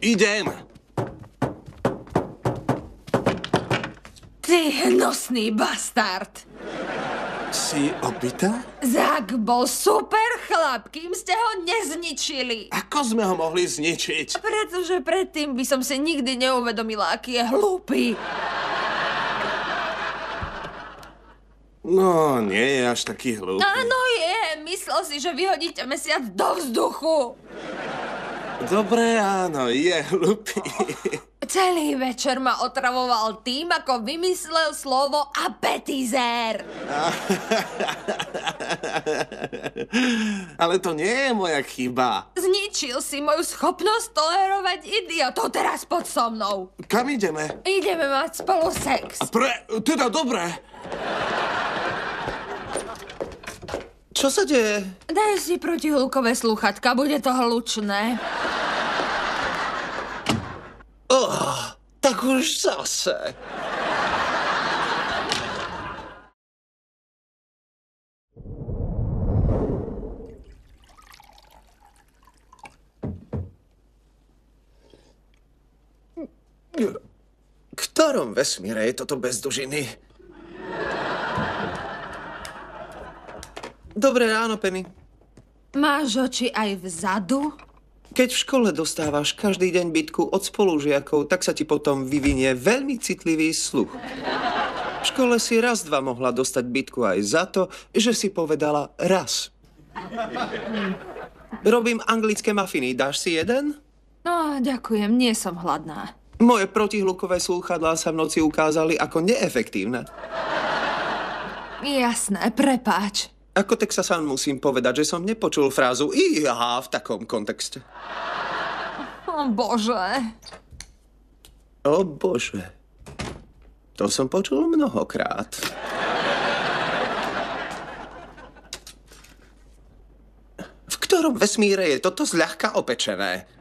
Idem. Ty hnusný bastard. Si opýta? Zak bol super chlap, kým ste ho nezničili. Ako sme ho mohli zničiť? Pretože predtým by som si nikdy neuvedomila, aký je hlúpy. No, nie je až taký hlúpy. Áno je, myslel si, že vyhodíte mesiac do vzduchu. Dobre, áno, je hlúpy. Celý večer ma otravoval tým, ako vymyslel slovo apetizer. Ale to nie je moja chyba. Zničil si moju schopnosť tolerovať idiotov. Teraz poď so mnou. Kam ideme? Ideme mať spolu sex. Teda dobre. Čo sa deje? Daj si protihlukové slúchatka, bude to hlučné. Tak už zase. V ktorom vesmíre je toto bezdužiny? Dobré ráno, Penny. Máš oči aj vzadu? Keď v škole dostávaš každý deň bitku od spolužiakov, tak sa ti potom vyvinie veľmi citlivý sluch. V škole si raz, dva mohla dostať bitku aj za to, že si povedala raz. Robím anglické mafiny. Dáš si jeden? No, ďakujem, nie som hladná. Moje protihlukové slúchadlá sa v noci ukázali ako neefektívne. Jasné, prepáč. Ako Texasan musím povedať, že som nepočul frázu "iha" v takom kontexte. O Bože. O Bože. To som počul mnohokrát. V ktorom vesmíre je toto zľahka opečené?